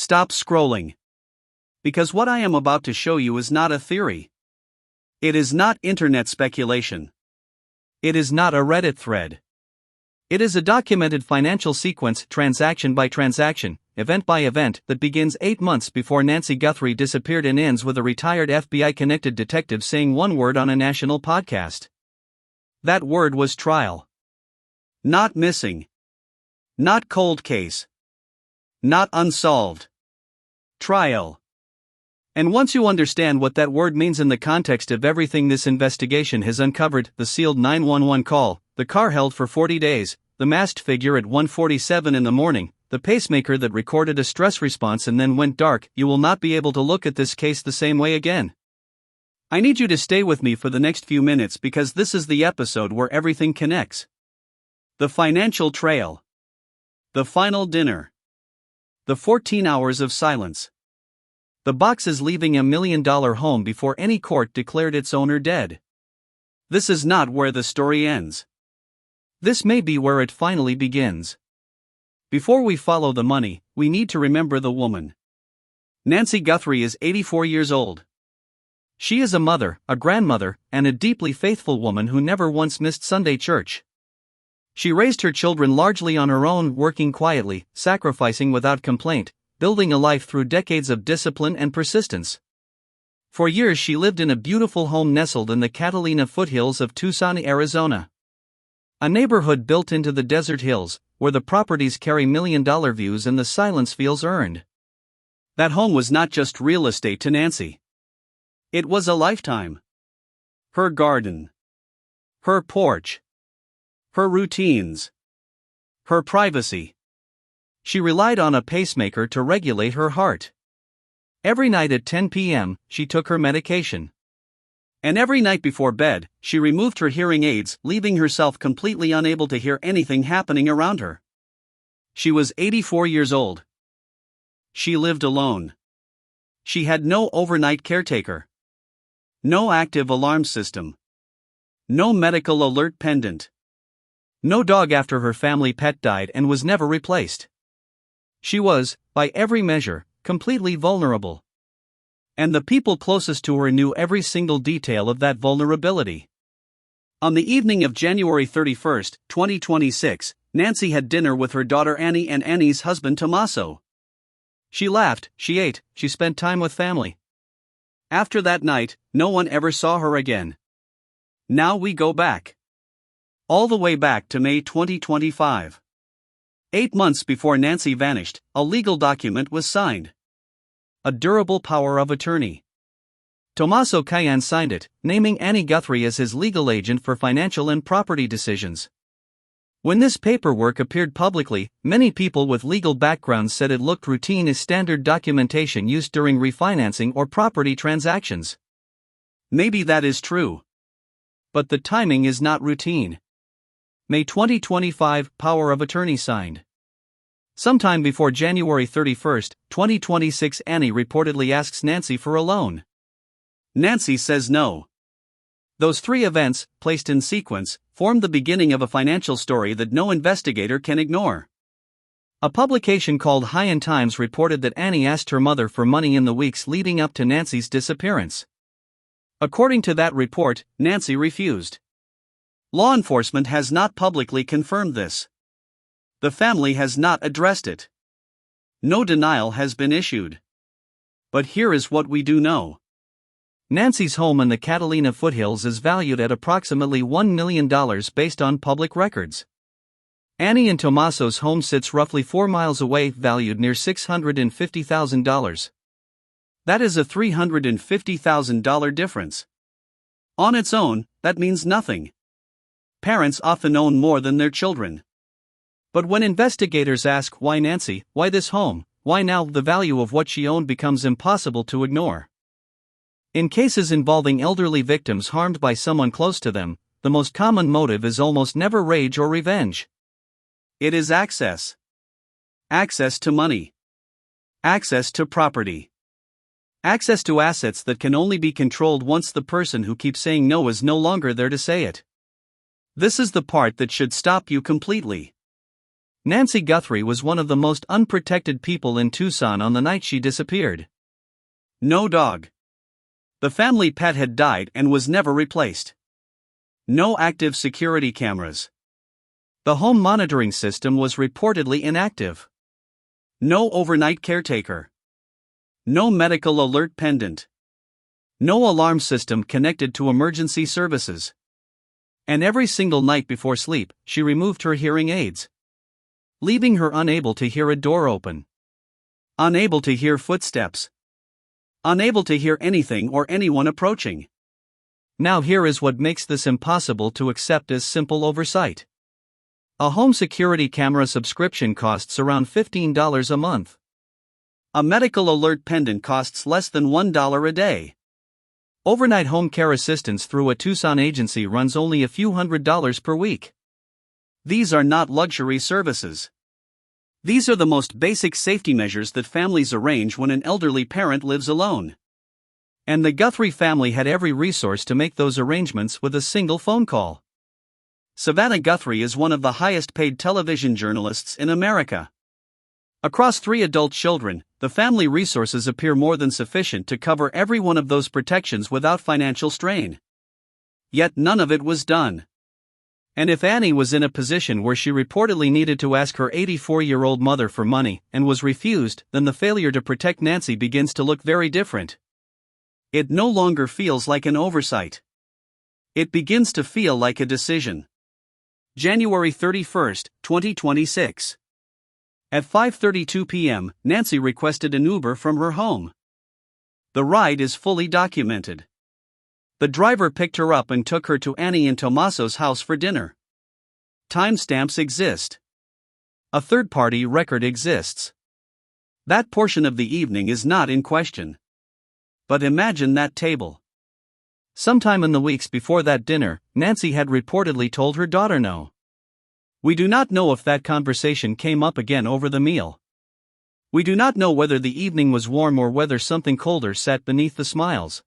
stop scrolling. Because what I am about to show you is not a theory. It is not internet speculation. It is not a Reddit thread. It is a documented financial sequence, transaction by transaction, event by event, that begins 8 months before Nancy Guthrie disappeared and ends with a retired FBI-connected detective saying one word on a national podcast. That word was trial. Not missing. Not cold case. Not unsolved. Trial. And once you understand what that word means in the context of everything this investigation has uncovered, the sealed 911 call, the car held for 40 days, the masked figure at 1:47 in the morning, the pacemaker that recorded a stress response and then went dark, you will not be able to look at this case the same way again. I need you to stay with me for the next few minutes because this is the episode where everything connects. The financial trail. The final dinner. The 14 hours of silence. The boxes leaving $1 million home before any court declared its owner dead. This is not where the story ends. This may be where it finally begins. Before we follow the money, we need to remember the woman. Nancy Guthrie is 84 years old. She is a mother, a grandmother, and a deeply faithful woman who never once missed Sunday church. She raised her children largely on her own, working quietly, sacrificing without complaint, building a life through decades of discipline and persistence. For years she lived in a beautiful home nestled in the Catalina foothills of Tucson, Arizona. A neighborhood built into the desert hills, where the properties carry million-dollar views and the silence feels earned. That home was not just real estate to Nancy. It was a lifetime. Her garden. Her porch. Her routines. Her privacy. She relied on a pacemaker to regulate her heart. Every night at 10 p.m., she took her medication. And every night before bed, she removed her hearing aids, leaving herself completely unable to hear anything happening around her. She was 84 years old. She lived alone. She had no overnight caretaker. No active alarm system. No medical alert pendant. No dog after her family pet died and was never replaced. She was, by every measure, completely vulnerable. And the people closest to her knew every single detail of that vulnerability. On the evening of January 31, 2026, Nancy had dinner with her daughter Annie and Annie's husband Tommaso. She laughed, she ate, she spent time with family. After that night, no one ever saw her again. Now we go back. All the way back to May 2025. 8 months before Nancy vanished, a legal document was signed. A durable power of attorney. Tommaso Cayenne signed it, naming Annie Guthrie as his legal agent for financial and property decisions. When this paperwork appeared publicly, many people with legal backgrounds said it looked routine as standard documentation used during refinancing or property transactions. Maybe that is true. But the timing is not routine. May 2025, power of attorney signed. Sometime before January 31, 2026, Annie reportedly asks Nancy for a loan. Nancy says no. Those three events, placed in sequence, form the beginning of a financial story that no investigator can ignore. A publication called High End Times reported that Annie asked her mother for money in the weeks leading up to Nancy's disappearance. According to that report, Nancy refused. Law enforcement has not publicly confirmed this. The family has not addressed it. No denial has been issued. But here is what we do know. Nancy's home in the Catalina foothills is valued at approximately $1 million based on public records. Annie and Tommaso's home sits roughly 4 miles away, valued near $650,000. That is a $350,000 difference. On its own, that means nothing. Parents often own more than their children. But when investigators ask why Nancy, why this home, why now, the value of what she owned becomes impossible to ignore. In cases involving elderly victims harmed by someone close to them, the most common motive is almost never rage or revenge. It is access. Access to money. Access to property. Access to assets that can only be controlled once the person who keeps saying no is no longer there to say it. This is the part that should stop you completely. Nancy Guthrie was one of the most unprotected people in Tucson on the night she disappeared. No dog. The family pet had died and was never replaced. No active security cameras. The home monitoring system was reportedly inactive. No overnight caretaker. No medical alert pendant. No alarm system connected to emergency services. And every single night before sleep, she removed her hearing aids, leaving her unable to hear a door open, unable to hear footsteps, unable to hear anything or anyone approaching. Now here is what makes this impossible to accept as simple oversight. A home security camera subscription costs around $15 a month. A medical alert pendant costs less than $1 a day. Overnight home care assistance through a Tucson agency runs only a few $100s per week. These are not luxury services. These are the most basic safety measures that families arrange when an elderly parent lives alone. And the Guthrie family had every resource to make those arrangements with a single phone call. Savannah Guthrie is one of the highest paid television journalists in America. Across 3 adult children, the family resources appear more than sufficient to cover every one of those protections without financial strain. Yet none of it was done. And if Annie was in a position where she reportedly needed to ask her 84-year-old mother for money and was refused, then the failure to protect Nancy begins to look very different. It no longer feels like an oversight. It begins to feel like a decision. January 31, 2026. At 5:32 p.m., Nancy requested an Uber from her home. The ride is fully documented. The driver picked her up and took her to Annie and Tomaso's house for dinner. Timestamps exist. A third-party record exists. That portion of the evening is not in question. But imagine that table. Sometime in the weeks before that dinner, Nancy had reportedly told her daughter no. We do not know if that conversation came up again over the meal. We do not know whether the evening was warm or whether something colder sat beneath the smiles.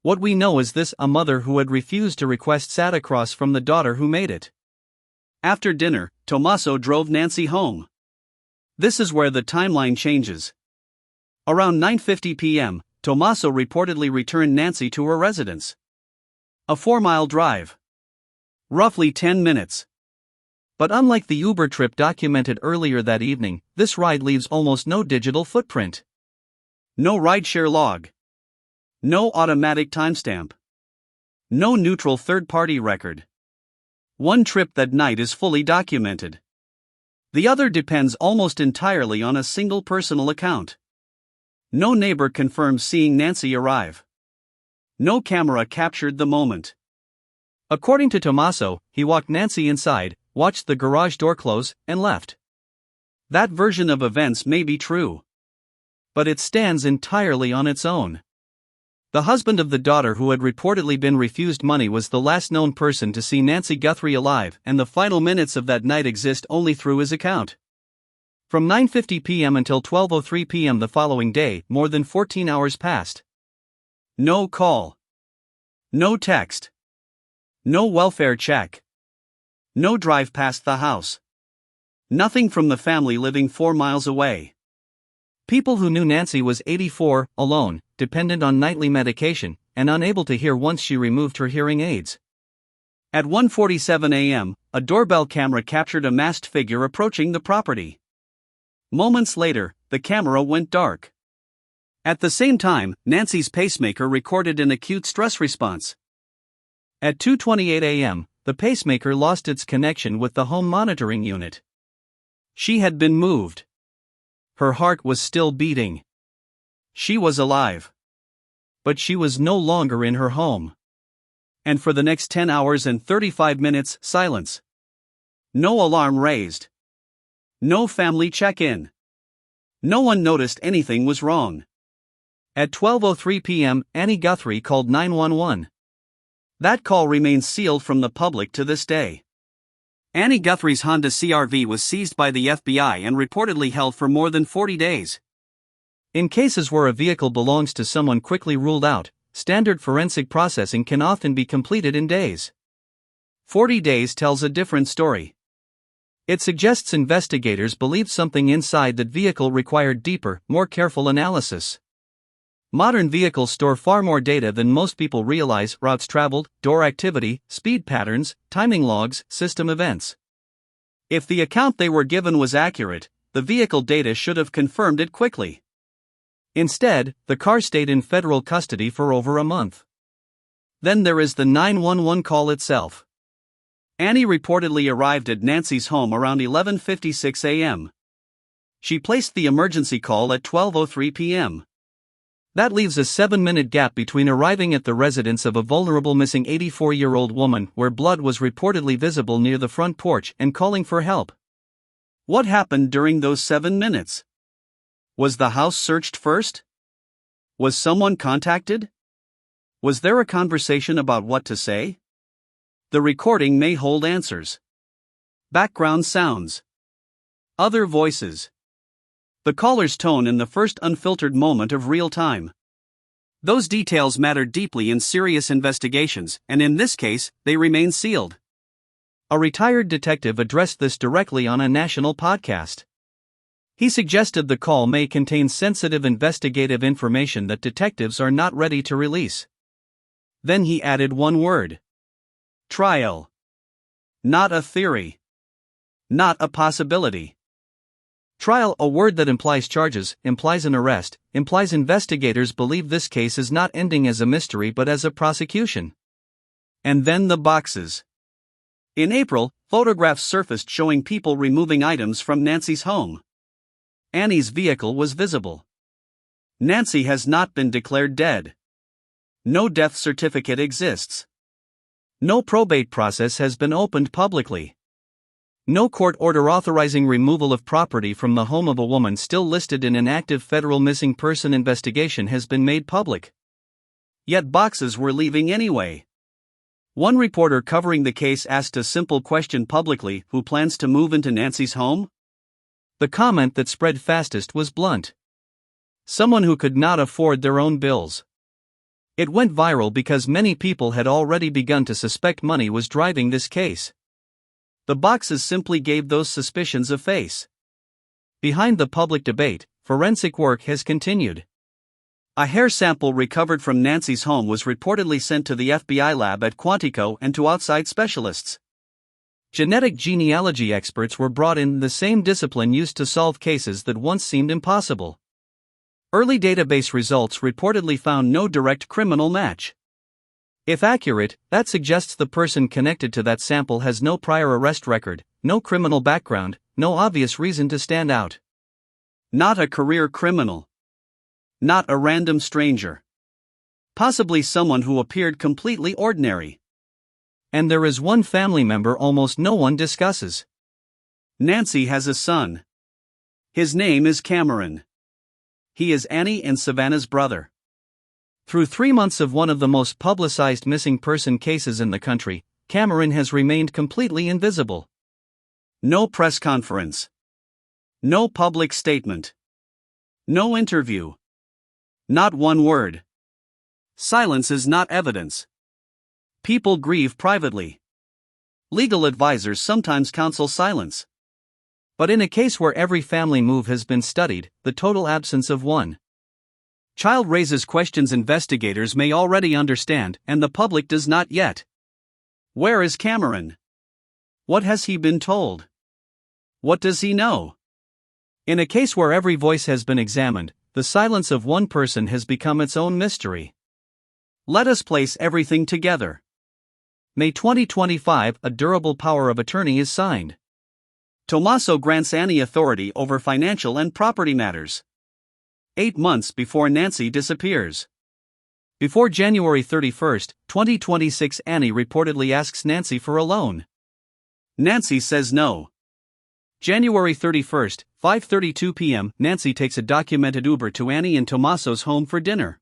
What we know is this: a mother who had refused to request sat across from the daughter who made it. After dinner, Tomaso drove Nancy home. This is where the timeline changes. Around 9:50 p.m., Tomaso reportedly returned Nancy to her residence. A 4-mile drive. Roughly 10 minutes. But unlike the Uber trip documented earlier that evening, this ride leaves almost no digital footprint. No rideshare log. No automatic timestamp. No neutral third-party record. One trip that night is fully documented. The other depends almost entirely on a single personal account. No neighbor confirms seeing Nancy arrive. No camera captured the moment. According to Tomaso, he walked Nancy inside, watched the garage door close, and left. That version of events may be true. But it stands entirely on its own. The husband of the daughter who had reportedly been refused money was the last known person to see Nancy Guthrie alive, and the final minutes of that night exist only through his account. From 9:50 p.m. until 12:03 p.m. the following day, more than 14 hours passed. No call. No text. No welfare check. No drive past the house. Nothing from the family living 4 miles away. People who knew Nancy was 84, alone, dependent on nightly medication, and unable to hear once she removed her hearing aids. At 1:47 a.m., a doorbell camera captured a masked figure approaching the property. Moments later, the camera went dark. At the same time, Nancy's pacemaker recorded an acute stress response. At 2:28 a.m., the pacemaker lost its connection with the home monitoring unit. She had been moved. Her heart was still beating. She was alive. But she was no longer in her home. And for the next 10 hours and 35 minutes, silence. No alarm raised. No family check-in. No one noticed anything was wrong. At 12:03 p.m., Annie Guthrie called 911. That call remains sealed from the public to this day. Annie Guthrie's Honda CR-V was seized by the FBI and reportedly held for more than 40 days. In cases where a vehicle belongs to someone quickly ruled out, standard forensic processing can often be completed in days. 40 days tells a different story. It suggests investigators believed something inside that vehicle required deeper, more careful analysis. Modern vehicles store far more data than most people realize: routes traveled, door activity, speed patterns, timing logs, system events. If the account they were given was accurate, the vehicle data should have confirmed it quickly. Instead, the car stayed in federal custody for over a month. Then there is the 911 call itself. Annie reportedly arrived at Nancy's home around 11:56 a.m. She placed the emergency call at 12:03 p.m. That leaves a 7-minute gap between arriving at the residence of a vulnerable missing 84-year-old woman, where blood was reportedly visible near the front porch, and calling for help. What happened during those 7 minutes? Was the house searched first? Was someone contacted? Was there a conversation about what to say? The recording may hold answers. Background sounds. Other voices. The caller's tone in the first unfiltered moment of real time. Those details matter deeply in serious investigations, and in this case, they remain sealed. A retired detective addressed this directly on a national podcast. He suggested the call may contain sensitive investigative information that detectives are not ready to release. Then he added one word. Trial. Not a theory. Not a possibility. Trial, a word that implies charges, implies an arrest, implies investigators believe this case is not ending as a mystery but as a prosecution. And then the boxes. In April, photographs surfaced showing people removing items from Nancy's home. Annie's vehicle was visible. Nancy has not been declared dead. No death certificate exists. No probate process has been opened publicly. No court order authorizing removal of property from the home of a woman still listed in an active federal missing person investigation has been made public. Yet boxes were leaving anyway. One reporter covering the case asked a simple question publicly: who plans to move into Nancy's home? The comment that spread fastest was blunt. Someone who could not afford their own bills. It went viral because many people had already begun to suspect money was driving this case. The boxes simply gave those suspicions a face. Behind the public debate, forensic work has continued. A hair sample recovered from Nancy's home was reportedly sent to the FBI lab at Quantico and to outside specialists. Genetic genealogy experts were brought in, the same discipline used to solve cases that once seemed impossible. Early database results reportedly found no direct criminal match. If accurate, that suggests the person connected to that sample has no prior arrest record, no criminal background, no obvious reason to stand out. Not a career criminal. Not a random stranger. Possibly someone who appeared completely ordinary. And there is one family member almost no one discusses. Nancy has a son. His name is Cameron. He is Annie and Savannah's brother. Through 3 months of one of the most publicized missing person cases in the country, Cameron has remained completely invisible. No press conference. No public statement. No interview. Not one word. Silence is not evidence. People grieve privately. Legal advisors sometimes counsel silence. But in a case where every family move has been studied, the total absence of one child raises questions investigators may already understand and the public does not yet. Where is Cameron? What has he been told? What does he know? In a case where every voice has been examined, the silence of one person has become its own mystery. Let us place everything together. May 2025, a durable power of attorney is signed. Tommaso grants Annie authority over financial and property matters. 8 months before Nancy disappears. Before January 31, 2026, Annie reportedly asks Nancy for a loan. Nancy says no. January 31, 5:32 p.m., Nancy takes a documented Uber to Annie and Tommaso's home for dinner.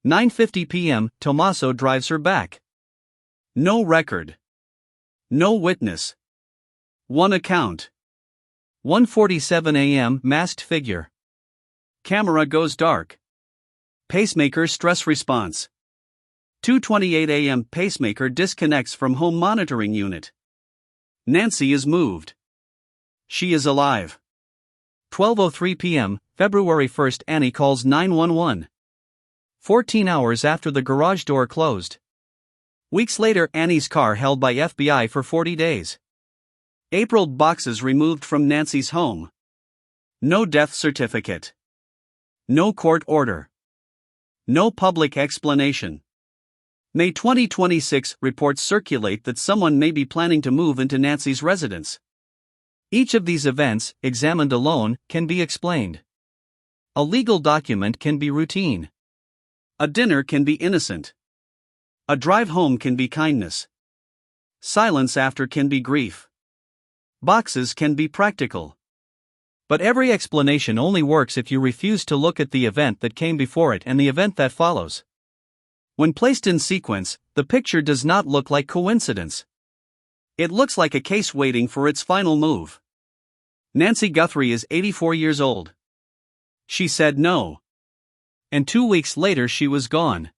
9:50 p.m., Tommaso drives her back. No record. No witness. One account. 1:47 a.m., masked figure. Camera goes dark. Pacemaker stress response. 2:28 a.m., pacemaker disconnects from home monitoring unit. Nancy is moved. She is alive. 12:03 p.m., February 1. Annie calls 911. 14 hours after the garage door closed. Weeks later, Annie's car held by FBI for 40 days. April, boxes removed from Nancy's home. No death certificate. No court order. No public explanation. May 2026, reports circulate that someone may be planning to move into Nancy's residence. Each of these events, examined alone, can be explained. A legal document can be routine. A dinner can be innocent. A drive home can be kindness. Silence after can be grief. Boxes can be practical. But every explanation only works if you refuse to look at the event that came before it and the event that follows. When placed in sequence, the picture does not look like coincidence. It looks like a case waiting for its final move. Nancy Guthrie is 84 years old. She said no. And 2 weeks later she was gone.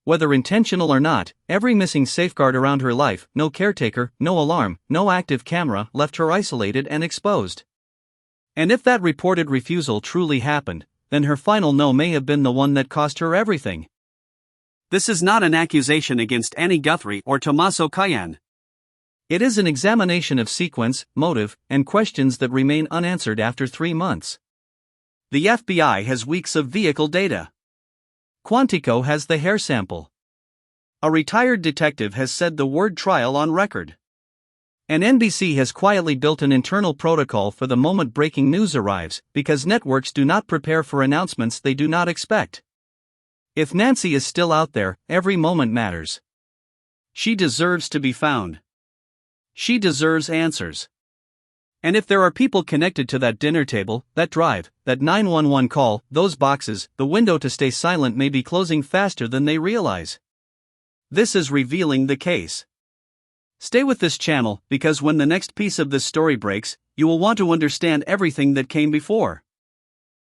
Whether intentional or not, every missing safeguard around her life, no caretaker, no alarm, no active camera, left her isolated and exposed. And if that reported refusal truly happened, then her final no may have been the one that cost her everything. This is not an accusation against Annie Guthrie or Tommaso Cayenne. It is an examination of sequence, motive, and questions that remain unanswered after 3 months. The FBI has weeks of vehicle data. Quantico has the hair sample. A retired detective has said the word trial on record. And NBC has quietly built an internal protocol for the moment breaking news arrives, because networks do not prepare for announcements they do not expect. If Nancy is still out there, every moment matters. She deserves to be found. She deserves answers. And if there are people connected to that dinner table, that drive, that 911 call, those boxes, the window to stay silent may be closing faster than they realize. This is revealing the case. Stay with this channel, because when the next piece of this story breaks, you will want to understand everything that came before.